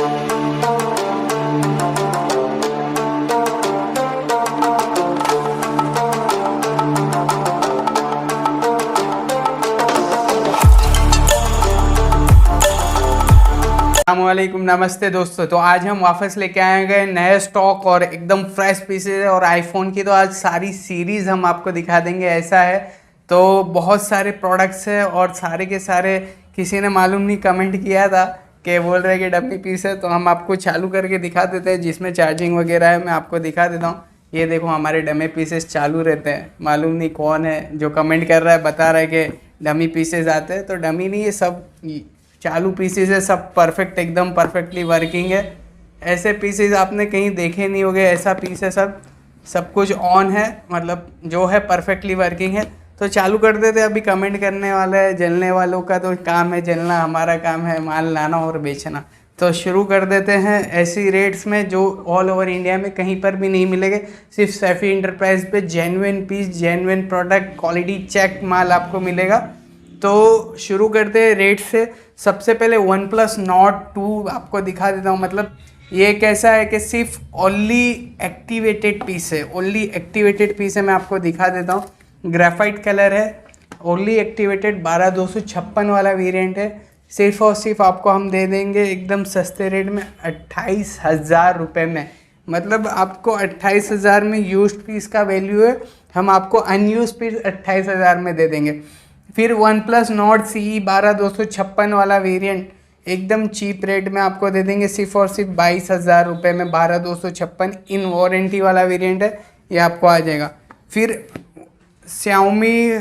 अस्सलामुअलैकुम, नमस्ते दोस्तों। तो आज हम वापस लेके आए गए नए स्टॉक और एकदम फ्रेश पीसेज और आईफोन की तो आज सारी सीरीज़ हम आपको दिखा देंगे। ऐसा है तो बहुत सारे प्रोडक्ट्स हैं और सारे के सारे किसी ने मालूम नहीं कमेंट किया था कि बोल रहे कि डमी पीस है, तो हम आपको चालू करके दिखा देते हैं। जिसमें चार्जिंग वगैरह है मैं आपको दिखा देता हूँ। ये देखो हमारे डमी पीसेस चालू रहते हैं। मालूम नहीं कौन है जो कमेंट कर रहा है, बता रहा है कि डमी पीसेस आते हैं, तो डमी नहीं, ये सब चालू पीसेस है, सब परफेक्ट एकदम परफेक्टली वर्किंग है। ऐसे पीसेस आपने कहीं देखे नहीं होंगे। ऐसा पीस है, सब कुछ ऑन है, मतलब जो है परफेक्टली वर्किंग है। तो चालू कर देते। अभी कमेंट करने वाला है, जलने वालों का तो काम है जलना, हमारा काम है माल लाना और बेचना। तो शुरू कर देते हैं ऐसी रेट्स में जो ऑल ओवर इंडिया में कहीं पर भी नहीं मिलेंगे। सिर्फ सैफी इंटरप्राइज पे genuine piece, genuine product, quality check माल आपको मिलेगा। तो शुरू करते हैं रेट से। सबसे पहले वन प्लस नॉट 2 आपको दिखा देता हूँ। मतलब ये कैसा है कि सिर्फ ओनली एक्टिवेटेड पीस है, ओनली एक्टिवेटेड पीस है। मैं आपको दिखा देता हूँ। ग्रेफाइट कलर है, ओनली एक्टिवेटेड 12256 वाला वेरिएंट है। सिर्फ और सिर्फ आपको हम दे देंगे एकदम सस्ते रेट में 28,000 रुपये में। मतलब आपको 28,000 में यूज्ड पीस का वैल्यू है, हम आपको अनयूज पीस 28,000 में दे देंगे। फिर वन प्लस नॉट CE 12256 वाला वेरिएंट एकदम चीप रेट में आपको दे देंगे सिर्फ और सिर्फ 22,000 रुपये में। 12256 इन वारंटी वाला वेरिएंट है, ये आपको आ जाएगा। फिर Xiaomi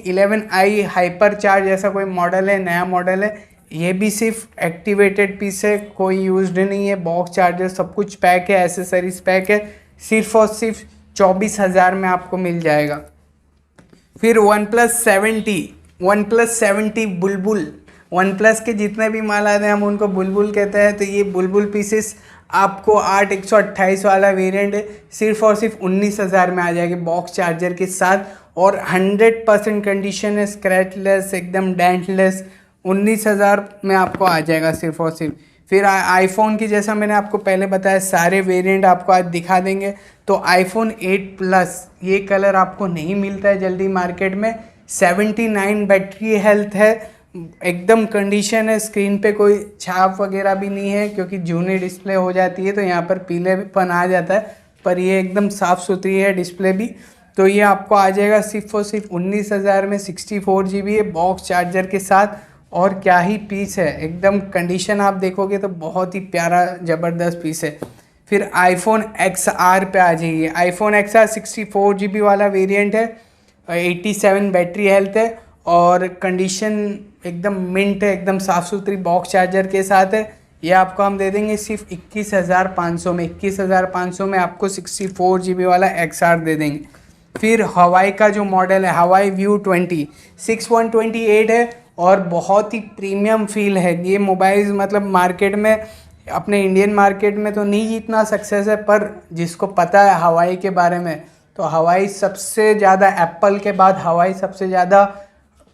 11i हाइपर चार्ज ऐसा कोई मॉडल है, नया मॉडल है। ये भी सिर्फ एक्टिवेटेड पीस है, कोई यूज्ड नहीं है। बॉक्स चार्जर सब कुछ पैक है, एसेसरीज पैक है। सिर्फ और सिर्फ 24,000 में आपको मिल जाएगा। फिर वन प्लस 70 बुलबुल, वन प्लस के जितने भी माल आते हैं हम उनको बुलबुल कहते हैं। तो ये बुलबुल पीसेस आपको 8128 वाला वेरिएंट है, सिर्फ और सिर्फ 19,000 में आ जाएगी बॉक्स चार्जर के साथ। और 100% कंडीशन है, स्क्रैचलेस, एकदम डेंटलेस। 19,000 में आपको आ जाएगा सिर्फ और सिर्फ। फिर आईफोन की जैसा मैंने आपको पहले बताया सारे वेरिएंट आपको आज दिखा देंगे। तो आईफोन 8 प्लस ये कलर आपको नहीं मिलता है जल्दी मार्केट में। 79 बैटरी हेल्थ है, एकदम कंडीशन है। स्क्रीन पे कोई छाप वगैरह भी नहीं है क्योंकि जूनी डिस्प्ले हो जाती है तो यहाँ पर पीलेपन आ जाता है, पर ये एकदम साफ़ सुथरी है डिस्प्ले भी। तो ये आपको आ जाएगा सिर्फ और सिर्फ 19,000 में। 64 GB है बॉक्स चार्जर के साथ। और क्या ही पीस है, एकदम कंडीशन आप देखोगे तो बहुत ही प्यारा ज़बरदस्त पीस है। फिर आईफोन XR पे आ जाइए। आईफोन XR 64 GB वाला वेरिएंट है, 87 बैटरी हेल्थ है और कंडीशन एकदम मिंट है, एकदम साफ़ सुथरी बॉक्स चार्जर के साथ है। ये आपको हम दे देंगे सिर्फ 21,500 में। 21,500 में आपको 64 GB वाला XR दे देंगे। फिर हवाई का जो मॉडल है हवाई व्यू 20 6128 है और बहुत ही प्रीमियम फील है। ये मोबाइल मतलब मार्केट में, अपने इंडियन मार्केट में तो नहीं इतना सक्सेस है, पर जिसको पता है हवाई के बारे में तो हवाई सबसे ज़्यादा, एप्पल के बाद हवाई सबसे ज़्यादा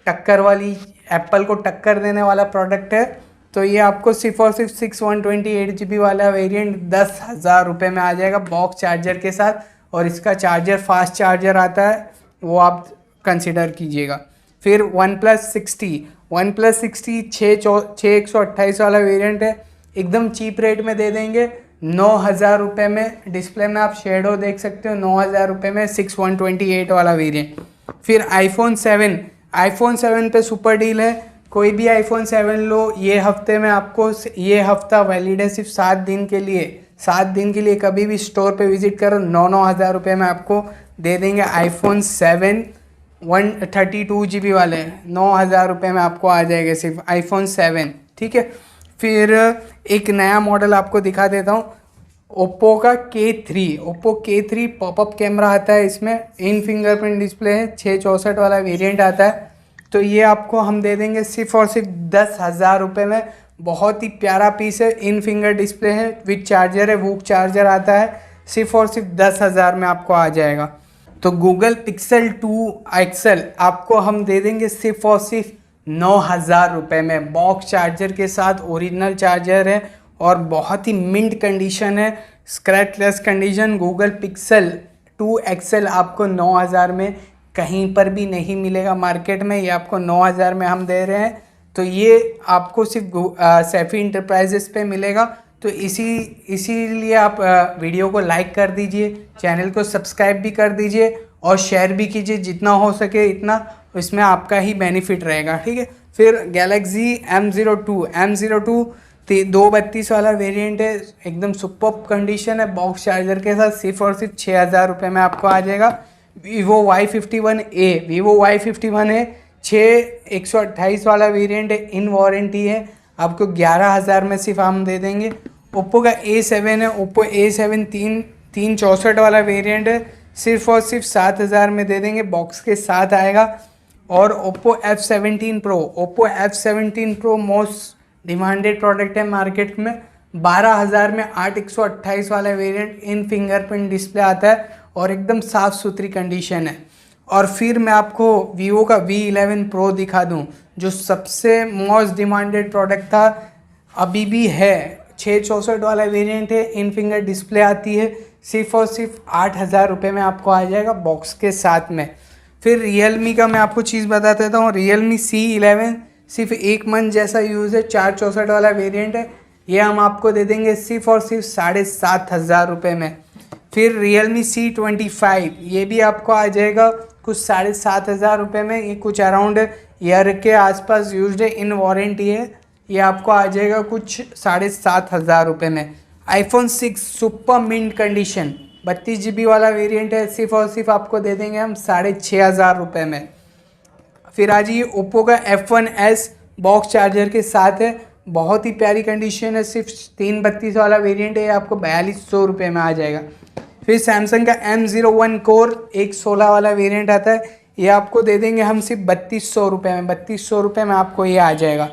टक्कर वाली, एप्पल को टक्कर देने वाला प्रोडक्ट है। तो ये आपको सिर्फ और सिर्फ 6128 GB वाला वेरिएंट 10,000 रुपये में आ जाएगा बॉक्स चार्जर के साथ। और इसका चार्जर फास्ट चार्जर आता है, वो आप कंसिडर कीजिएगा। फिर वन प्लस 60 6128 वाला वेरिएंट है, एकदम चीप रेट में दे देंगे 9,000 रुपये में। डिस्प्ले में आप शेडो देख सकते हो, 9,000 रुपये में 6128 वाला वेरिएंट। फिर आईफोन 7 पे सुपर डील है। कोई भी आईफोन 7 लो, ये हफ्ते में आपको, ये हफ्ता वैलिड है सिर्फ 7 दिन के लिए। 7 दिन के लिए कभी भी स्टोर पे विजिट करो, 9,000 रुपये में आपको दे देंगे आईफोन 7 132 GB वाले। 9,000 रुपये में आपको आ जाएगा सिर्फ आईफोन 7, ठीक है। फिर एक नया मॉडल आपको दिखा देता हूँ, ओप्पो का K3 पॉपअप कैमरा आता है। इसमें इन फिंगरप्रिंट डिस्प्ले है, 664 वाला वेरिएंट आता है। तो ये आपको हम दे देंगे सिर्फ और सिर्फ 10,000 रुपये में। बहुत ही प्यारा पीस है, इन फिंगर डिस्प्ले है, विद चार्जर है, वूक चार्जर आता है। सिर्फ और सिर्फ 10,000 में आपको आ जाएगा। तो गूगल पिक्सल 2 XL आपको हम दे देंगे सिर्फ और सिर्फ 9,000 रुपये में बॉक्स चार्जर के साथ। ओरिजिनल चार्जर है और बहुत ही मिंट कंडीशन है, scratchless condition. Google pixel 2 XL आपको 9,000 में कहीं पर भी नहीं मिलेगा मार्केट में, ये आपको 9,000 में हम दे रहे हैं। तो ये आपको सिर्फ सैफी इंटरप्राइजेस पे मिलेगा। तो इसीलिए आप वीडियो को लाइक कर दीजिए, चैनल को सब्सक्राइब भी कर दीजिए और शेयर भी कीजिए, जितना हो सके इतना, इसमें आपका ही बेनिफिट रहेगा, ठीक है। फिर गैलेक्सी M02 232 वाला वेरिएंट है, एकदम सुपर्ब कंडीशन है, बॉक्स चार्जर के साथ, सिर्फ और सिर्फ 6,000 रुपये में आपको आ जाएगा। वीवो Y51 है 128 वाला वेरिएंट है, इन वारंटी है, आपको 11,000 में सिर्फ हम दे देंगे। ओप्पो का A7 है, ओप्पो A7 364 वाला वेरिएंट है, सिर्फ और सिर्फ 7,000 में दे देंगे, बॉक्स के साथ आएगा। और Oppo F17 Pro most demanded product है मार्केट में, 12,000 में 8/128 वाला वेरिएंट, इन फिंगरप्रिंट डिस्प्ले आता है और एकदम साफ़ सुथरी कंडीशन है। और फिर मैं आपको वीवो का V11 Pro दिखा दूं, जो सबसे मोस्ट डिमांडेड प्रोडक्ट था, अभी भी है, 664 वाला वेरिएंट है, इन फिंगर डिस्प्ले आती है, सिर्फ और सिर्फ 8,000 रुपये में आपको आ जाएगा बॉक्स के साथ में। फिर रियलमी का मैं आपको चीज़ बता देता हूँ, रियलमी C11 सिर्फ 1 मंथ जैसा यूज़ है, 464 वाला वेरिएंट है, ये हम आपको दे देंगे सिर्फ और सिर्फ 7,500 रुपये में। फिर रियलमी C25, ये भी आपको आ जाएगा कुछ 7,500 रुपये में, ये कुछ अराउंड ईयर के आसपास यूज्ड है, इन वारंटी है, ये आपको आ जाएगा कुछ 7,500 रुपये में। iPhone 6 super mint condition 32 GB वाला वेरिएंट है, सिर्फ और सिर्फ आपको दे देंगे हम 6,500 रुपये में। फिर आज ये ओप्पो का F1s बॉक्स चार्जर के साथ है, बहुत ही प्यारी कंडीशन है, सिर्फ 332 वाला वेरिएंट है, ये आपको 4,200 रुपये में आ जाएगा। फिर सैमसंग का M01 कोर 116 वाला वेरिएंट आता है, ये आपको दे देंगे हम सिर्फ 3,200 रुपये में, 3,200 रुपये में आपको ये आ जाएगा।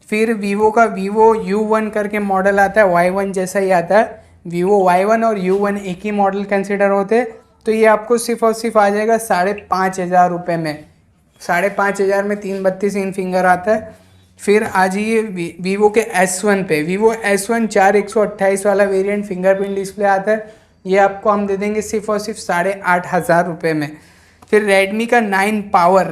फिर वीवो का Vivo U1 करके मॉडल आता है, Y1 जैसा ही आता है, Vivo Y1 और U1 एक ही मॉडल कंसिडर होते हैं, तो ये आपको सिर्फ और सिर्फ आ जाएगा 5,500 रुपये में, 5,500 में 332 इन फिंगर आता है। फिर आ जाइए वीवो के S1 पे, Vivo S1 4/128 वाला वेरिएंट, फिंगरप्रिंट डिस्प्ले आता है, ये आपको हम दे देंगे सिर्फ और सिर्फ 8,500 रुपये में। फिर Redmi 9 पावर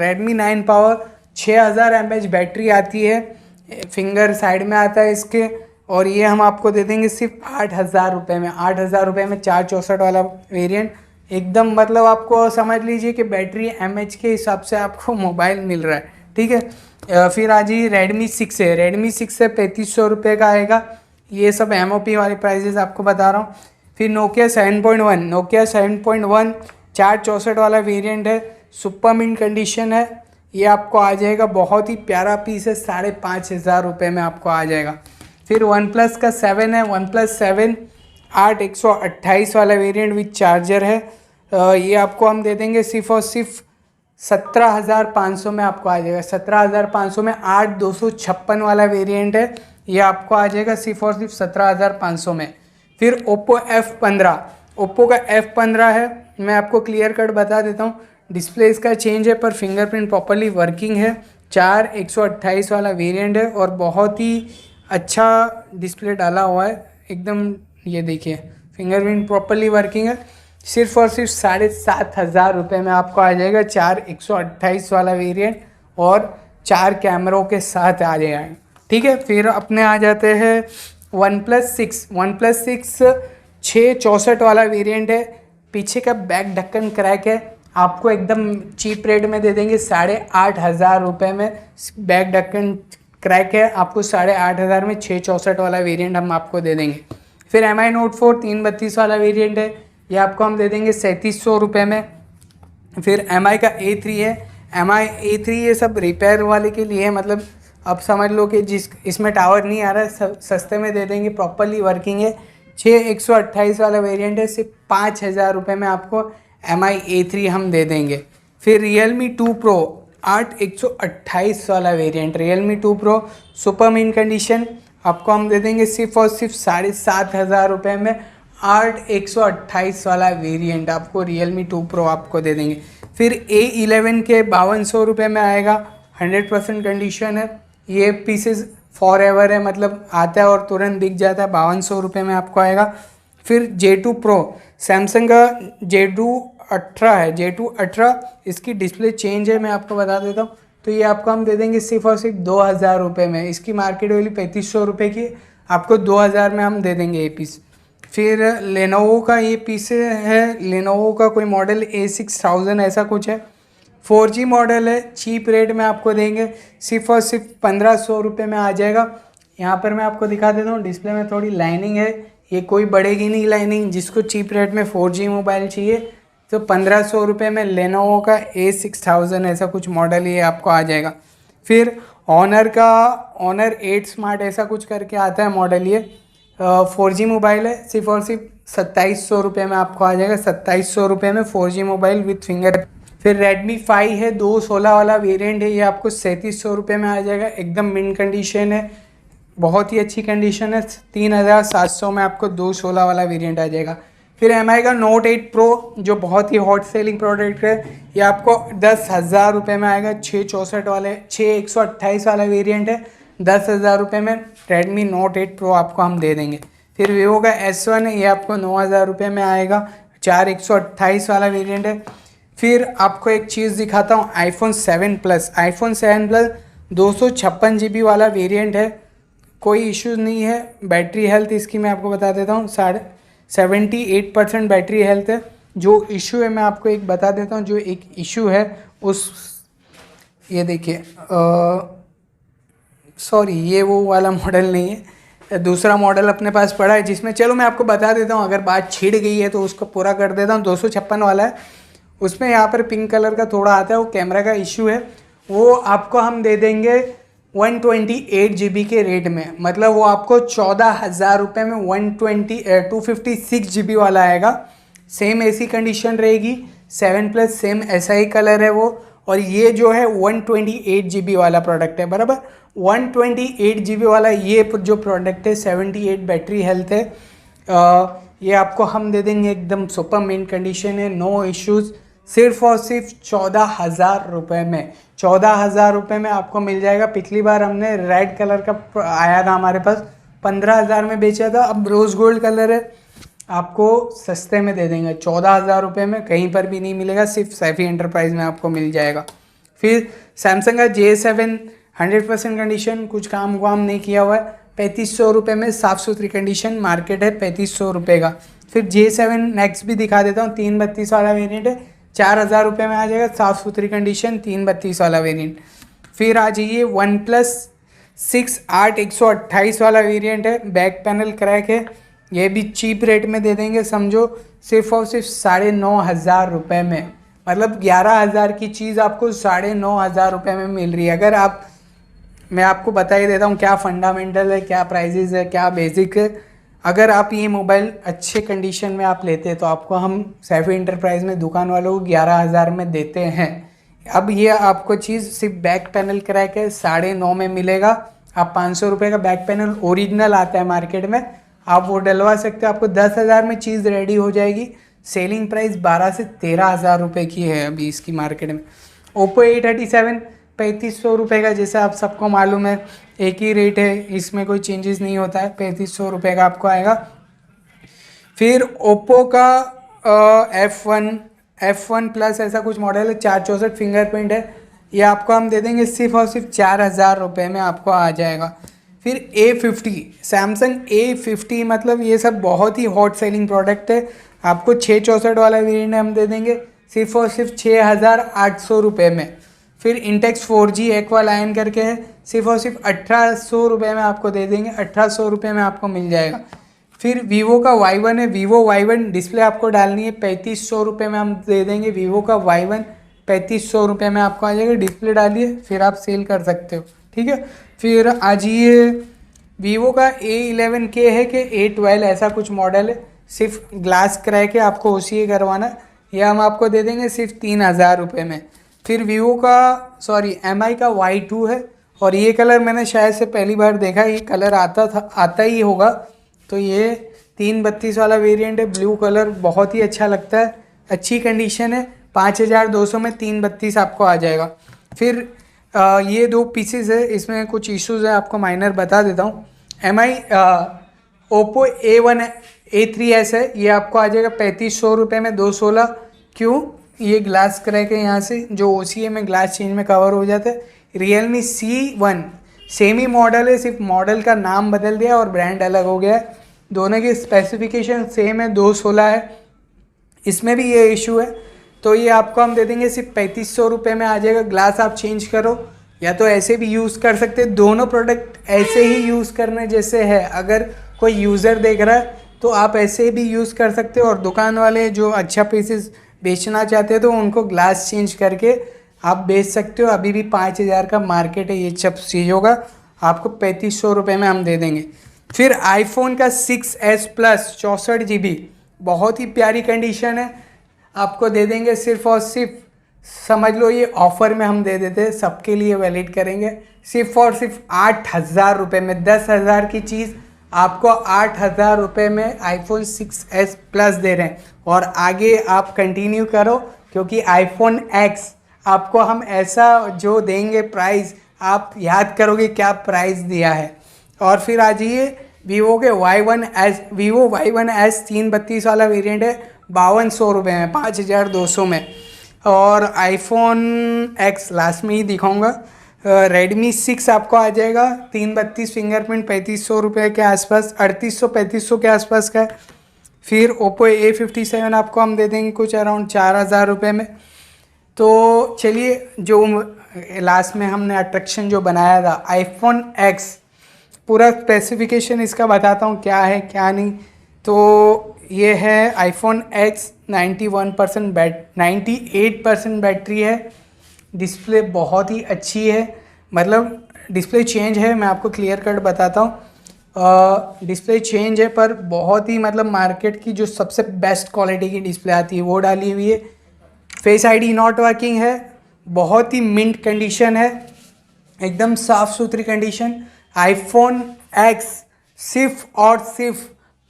6,000 mAh बैटरी आती है, फिंगर साइड में आता है इसके, और ये हम आपको दे देंगे सिर्फ 8,000 रुपये में। 8,000 रुपये में 464 वाला वेरिएंट, एकदम मतलब आपको समझ लीजिए कि बैटरी mAh के हिसाब से आपको मोबाइल मिल रहा है, ठीक है। फिर आ जाइए Redmi 6 है, Redmi 6 से 3,500 रुपये का आएगा, ये सब MOP वाली प्राइजेस आपको बता रहा हूँ। फिर Nokia 7.1 464 वाला वेरिएंट है, सुपर मिंट कंडीशन है, ये आपको आ जाएगा, बहुत ही प्यारा पीस है, 5,500 रुपये में आपको आ जाएगा। फिर OnePlus का 7 है, OnePlus 7 8/128 वाला वेरिएंट विथ चार्जर है, ये आपको हम दे देंगे सिर्फ और सिर्फ 17,500 में आपको आ जाएगा। 17,500 में 8/256 वाला वेरिएंट है, ये आपको आ जाएगा सिर्फ और सिर्फ 17,500 में। फिर ओप्पो का F15 है, मैं आपको क्लियर कट बता देता हूँ, डिस्प्ले इसका चेंज है पर फिंगरप्रिंट प्रॉपर्ली वर्किंग है, 4/128 वाला वेरिएंट है और बहुत ही अच्छा डिस्प्ले डाला हुआ है एकदम, ये देखिए फिंगरप्रिंट प्रॉपर्ली वर्किंग है, सिर्फ और सिर्फ 7,500 रुपये में आपको आ जाएगा, 4/128 वाला वेरिएंट और 4 कैमरों के साथ आ जाएगा, ठीक है। फिर अपने आ जाते हैं OnePlus 6 664 वाला वेरिएंट है, पीछे का बैक ढक्कन क्रैक है, आपको एकदम चीप रेट में दे देंगे 8,500 रुपये में, बैक ढक्कन क्रैक है, आपको 8,500 में 664 वाला वेरिएंट हम आपको दे देंगे। फिर MI Note 4 332 वाला वेरिएंट है, ये आपको हम दे देंगे 3,700 रुपये में। फिर MI का A3 है, MI A3 ये सब रिपेयर वाले के लिए है, मतलब अब समझ लो कि जिस इसमें टावर नहीं आ रहा है, सस्ते में दे देंगे, प्रॉपर्ली वर्किंग है, 6/128 वाला वेरिएंट है, सिर्फ 5,000 रुपये में आपको MI A3 हम दे देंगे। फिर Realme 2 Pro 8/128 वाला variant, Realme 2 Pro super mint condition, आपको हम दे देंगे सिर्फ और सिर्फ 7,500 रुपये में, 8/128 वाला वेरिएंट आपको Realme 2 Pro आपको दे देंगे। फिर A11 के 5,200 रुपये में आएगा, 100% कंडीशन है, ये पीसेस फॉर एवर है, मतलब आता है और तुरंत बिक जाता है। 5200 में आपको आएगा। फिर J2 Pro, सैमसंग का J2 18 है, J2 18, इसकी डिस्प्ले चेंज है, मैं आपको बता देता हूँ। तो ये आपको हम दे देंगे सिर्फ और सिर्फ 2000 में। इसकी मार्केट वैल्यू 3500 की, आपको 2000 में हम दे देंगे ये पीस। फिर लेनोवो का ये पीस है, लेनोवो का कोई मॉडल A6000 ऐसा कुछ है, 4G मॉडल है, चीप रेट में आपको देंगे, सिर्फ और सिर्फ 1500 में आ जाएगा। यहाँ पर मैं आपको दिखा देता हूँ, डिस्प्ले में थोड़ी लाइनिंग है, ये कोई बढ़ेगी नहीं लाइनिंग। जिसको चीप रेट में 4G मोबाइल चाहिए तो 1500 में लेनोवो का A6000 ऐसा कुछ मॉडल ये आपको आ जाएगा। फिर ऑनर का ऑनर 8 स्मार्ट ऐसा कुछ करके आता है मॉडल, ये 4G मोबाइल है, सिर्फ और सिर्फ 2700 में आपको आ जाएगा। 2700 में 4G मोबाइल विथ फिंगर। फिर Redmi 5 है, 216 वाला वेरिएंट है, ये आपको 3700 में आ जाएगा, एकदम मिंट कंडीशन है, बहुत ही अच्छी कंडीशन है। 3700 में आपको 216 वाला वेरिएंट आ जाएगा। फिर MI का Note 8 Pro जो बहुत ही हॉट सेलिंग प्रोडक्ट है, ये आपको 10,000 में आएगा। 664 वाले 6128 वाला वेरिएंट है, 10,000 में Redmi Note 8 Pro आपको हम दे देंगे। फिर Vivo का S1 है, ये आपको 9000 में आएगा, 4128 वाला वेरिएंट है। फिर आपको एक चीज़ दिखाता हूँ, iPhone 7 Plus, iPhone 7 Plus 256 GB वाला वेरिएंट है, कोई इश्यूज नहीं है। बैटरी हेल्थ इसकी मैं आपको बता देता हूँ, 78% बैटरी हेल्थ है। जो इशू है मैं आपको एक बता देता हूँ, जो एक इशू है उस, ये देखिए, सॉरी ये वो वाला मॉडल नहीं है, दूसरा मॉडल अपने पास पड़ा है जिसमें, चलो मैं आपको बता देता हूँ, अगर बात छिड़ गई है तो उसको पूरा कर देता हूँ। 256 वाला है, उसमें यहाँ पर पिंक कलर का थोड़ा आता है, वो कैमरा का इशू है, वो आपको हम दे देंगे 128 GB के रेट में, मतलब वो आपको 14,000 में 256 GB वाला आएगा। सेम ऐसी कंडीशन रहेगी, 7 Plus सेम ऐसा ही कलर है वो, और ये जो है 128 GB वाला प्रोडक्ट है, बराबर। 128 GB वाला ये जो प्रोडक्ट है, 78 बैटरी हेल्थ है, ये आपको हम दे देंगे, एकदम सुपर मेन कंडीशन है, नो इश्यूज़, सिर्फ और सिर्फ 14,000 में। 14,000 में आपको मिल जाएगा। पिछली बार हमने रेड कलर का आया था हमारे पास, 15,000 में बेचा था, अब रोज़ गोल्ड कलर है, आपको सस्ते में दे देंगे 14,000 में, कहीं पर भी नहीं मिलेगा, सिर्फ सैफी एंटरप्राइज में आपको मिल जाएगा। फिर सैमसंग का J7 100% कंडीशन, कुछ काम नहीं किया हुआ है, 3500 में, साफ़ सुथरी कंडीशन, मार्केट है 3500 का। फिर J7 नेक्स्ट भी दिखा देता हूँ, 332 वाला वेरिएंट है, 4,000 में आ जाएगा, साफ़ सुथरी कंडीशन, 332 वाला वेरिएंट। फिर आ जाइए OnePlus 6 8 128 वाला वेरिएंट है, बैक पैनल क्रैक है, ये भी चीप रेट में दे देंगे, समझो सिर्फ और सिर्फ 9,500 में, मतलब 11,000 की चीज़ आपको 9,500 में मिल रही है। अगर आप, मैं आपको बता ही देता हूँ क्या फंडामेंटल है, क्या प्राइजेज़ है, क्या बेसिक है। अगर आप ये मोबाइल अच्छे कंडीशन में आप लेते तो आपको हम सैफी एंटरप्राइज में दुकान वालों को 11,000 में देते हैं। अब ये आपको चीज़ सिर्फ बैक पैनल क्रैक है, 9,500 में मिलेगा। आप 500 का बैक पैनल ओरिजिनल आता है मार्केट में, आप वो डलवा सकते हो, आपको 10,000 में चीज़ रेडी हो जाएगी। सेलिंग प्राइस 12 से 13,000 की है अभी इसकी मार्केट में। ओप्पो A37 3500 का, जैसे आप सबको मालूम है एक ही रेट है, इसमें कोई चेंजेस नहीं होता है, 3500 का आपको आएगा। फिर ओप्पो का F1 प्लस ऐसा कुछ मॉडल है, 464 फिंगरप्रिंट है, ये आपको हम दे देंगे सिर्फ और सिर्फ 4,000 में आपको आ जाएगा। फिर A50 सैमसंग A50, मतलब ये सब बहुत ही हॉट सेलिंग प्रोडक्ट है, आपको 664 वाला वेरिएंट हम दे देंगे सिर्फ और सिर्फ 6,800 में। फिर इंटेक्स 4G एक्वा लाइन करके है, सिर्फ और सिर्फ 1,800 में आपको दे देंगे, 1,800 में आपको मिल जाएगा। फिर वीवो का Y1 है, वीवो Y1 डिस्प्ले आपको डालनी है, 3,500 में हम दे देंगे। वीवो का Y1 3,500 में आपको आ जाएगा, डिस्प्ले डालिए फिर आप सेल कर सकते हो, ठीक है। फिर आ जाइए वीवो का A11K है कि A12 ऐसा कुछ मॉडल है, सिर्फ ग्लास क्रैक है, आपको OCA करवाना, यह हम आपको दे देंगे सिर्फ 3,000 में। फिर वीवो का MI का Y2 है, और ये कलर मैंने शायद से पहली बार देखा, ये कलर आता ही होगा, तो ये 332 वाला वेरिएंट है, ब्लू कलर, बहुत ही अच्छा लगता है, अच्छी कंडीशन है, 5,200 में 332 आपको आ जाएगा। फिर ये 2 पीसेस है, इसमें कुछ इश्यूज है, आपको माइनर बता देता हूँ। MI ओप्पो A3s है, ये आपको आ जाएगा 3500 रुपये में 216। क्यों? ये ग्लास क्रैक है यहाँ से, जो OCA में ग्लास चेंज में कवर हो जाता है। Realme C1 सेम ही मॉडल है, सिर्फ मॉडल का नाम बदल दिया और ब्रांड अलग हो गया है। दोनों की स्पेसिफिकेशन सेम है, 216 है। इसमें भी ये इशू है, तो ये आपको हम दे देंगे सिर्फ 3500 रुपये में आ जाएगा। ग्लास आप चेंज करो या तो ऐसे भी यूज़ कर सकते हैं, दोनों प्रोडक्ट ऐसे ही यूज़ करने जैसे है। अगर कोई यूज़र देख रहा है तो आप ऐसे भी यूज़ कर सकते हो, और दुकान वाले जो अच्छा पीसेस बेचना चाहते हैं तो उनको ग्लास चेंज करके आप बेच सकते हो। अभी भी 5000 का मार्केट है ये सब चीज़ों का, आपको 3500 रुपये में हम दे देंगे। फिर आईफोन का 6s प्लस 64 GB, बहुत ही प्यारी कंडीशन है, आपको दे देंगे सिर्फ और सिर्फ, समझ लो ये ऑफर में हम दे देते हैं, सबके लिए वैलिड करेंगे, सिर्फ और सिर्फ 8000 रुपये में। 10,000 की चीज़ आपको 8000 रुपये में आईफोन 6s प्लस दे रहे हैं। और आगे आप कंटिन्यू करो, क्योंकि आईफोन X आपको हम ऐसा जो देंगे प्राइस, आप याद करोगे क्या प्राइस दिया है। और फिर आ जाइए वीवो के वीवो Y1s 332 वाला वेरिएंट है, 5200 रुपये में, 5200 में। और आईफोन X लास्ट में ही दिखाऊंगा। रेडमी 6 आपको आ जाएगा 332 फिंगरप्रिंट, 3500 रुपये के आसपास, 3800-3500 के आसपास का है। फिर ओप्पो A57 आपको हम दे देंगे कुछ अराउंड 4000 रुपये में। तो चलिए, जो लास्ट में हमने अट्रैक्शन जो बनाया था आईफोन X, पूरा स्पेसिफिकेशन इसका बताता हूँ क्या है क्या नहीं। तो ये है आईफोन X, 98% बैटरी है, डिस्प्ले बहुत ही अच्छी है, मतलब डिस्प्ले चेंज है, मैं आपको क्लियर कट बताता हूँ। डिस्प्ले चेंज है पर बहुत ही, मतलब मार्केट की जो सबसे बेस्ट क्वालिटी की डिस्प्ले आती है वो डाली हुई है। फेस ID नॉट वर्किंग है, बहुत ही मिंट कंडीशन है, एकदम साफ़ सुथरी कंडीशन। आईफोन X सिर्फ और सिर्फ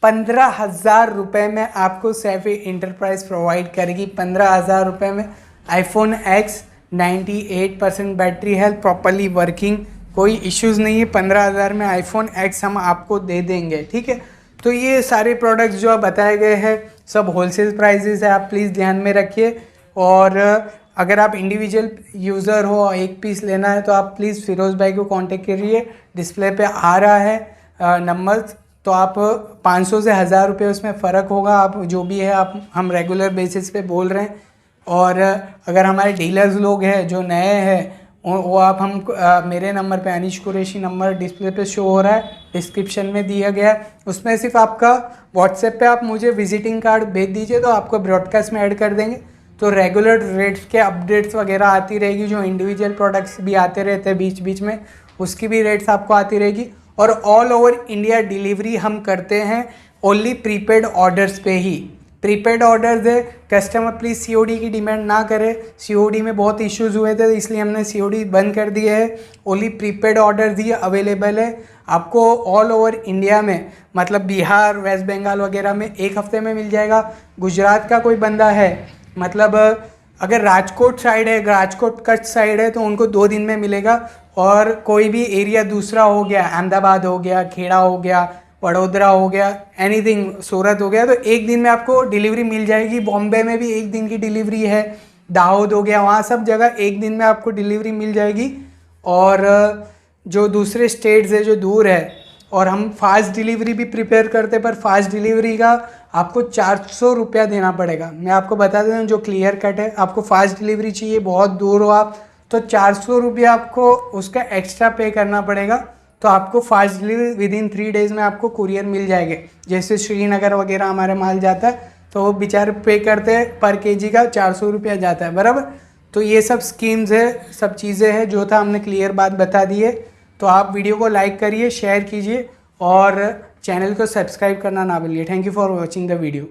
15,000 रुपये में आपको सैफी इंटरप्राइज प्रोवाइड करेगी। 15,000 रुपये में iPhone X, 98% battery health, properly working, कोई इश्यूज़ नहीं है। 15,000 में आईफोन X हम आपको दे देंगे, ठीक है। तो ये सारे प्रोडक्ट्स जो बताए गए हैं सब होलसेल प्राइजेस है, आप प्लीज़ ध्यान में रखिए। और अगर आप इंडिविजुअल यूज़र हो, एक पीस लेना है, तो आप प्लीज़ फिरोज़ भाई को कांटेक्ट करिए, डिस्प्ले पे आ रहा है नंबर। तो आप 500 से 1000 रुपये उसमें फ़र्क होगा, आप जो भी है आप हम रेगुलर बेसिस पे बोल रहे हैं। और अगर हमारे डीलर्स लोग हैं जो नए हैं, वो आप हम मेरे नंबर पे, अनीश कुरैशी नंबर डिस्प्ले पे शो हो रहा है, डिस्क्रिप्शन में दिया गया है, उसमें सिर्फ आपका व्हाट्सएप पे आप मुझे विजिटिंग कार्ड भेज दीजिए, तो आपको ब्रॉडकास्ट में ऐड कर देंगे। तो रेगुलर रेट्स के अपडेट्स वगैरह आती रहेगी, जो इंडिविजुअल प्रोडक्ट्स भी आते रहते हैं बीच बीच में, उसकी भी रेट्स आपको आती रहेगी। और ऑल ओवर इंडिया डिलीवरी हम करते हैं ओनली प्रीपेड ऑर्डर्स पे ही। प्रीपेड ऑर्डर्स है, कस्टमर प्लीज़ COD की डिमांड ना करे, COD में बहुत इश्यूज़ हुए थे, इसलिए हमने COD बंद कर दिया है। ओनली प्रीपेड ऑर्डर्स ही अवेलेबल है आपको ऑल ओवर इंडिया में, मतलब बिहार, वेस्ट बंगाल वगैरह में 1 हफ्ते में मिल जाएगा। गुजरात का कोई बंदा है, मतलब अगर राजकोट साइड है, राजकोट कच्छ साइड है, तो उनको 2 दिन में मिलेगा। और कोई भी एरिया दूसरा हो गया, अहमदाबाद हो गया, खेड़ा हो गया, वडोदरा हो गया, एनीथिंग, सूरत हो गया, तो 1 दिन में आपको डिलीवरी मिल जाएगी। बॉम्बे में भी 1 दिन की डिलीवरी है, दाहोद हो गया, वहाँ सब जगह 1 दिन में आपको डिलीवरी मिल जाएगी। और जो दूसरे स्टेट्स है जो दूर है, और हम फास्ट डिलीवरी भी प्रिपेयर करते हैं, पर फास्ट डिलीवरी का आपको 400 रुपया देना पड़ेगा। मैं आपको बता देता हूँ जो क्लियर कट है, आपको फास्ट डिलीवरी चाहिए, बहुत दूर हो आप, तो 400 रुपया आपको उसका एक्स्ट्रा पे करना पड़ेगा। तो आपको फास्ट डिलीवरी विदिन 3 डेज़ में आपको कुरियर मिल जाएंगे। जैसे श्रीनगर वगैरह हमारा माल जाता है, तो वो बेचारे पे करते हैं, पर kg का 400 रुपया जाता है, बराबर। तो ये सब स्कीम्स है, सब चीज़ें हैं, जो था हमने क्लियर बात बता दी है। तो आप वीडियो को लाइक करिए, शेयर कीजिए और चैनल को सब्सक्राइब करना ना भूलिए। Thank you for watching the video.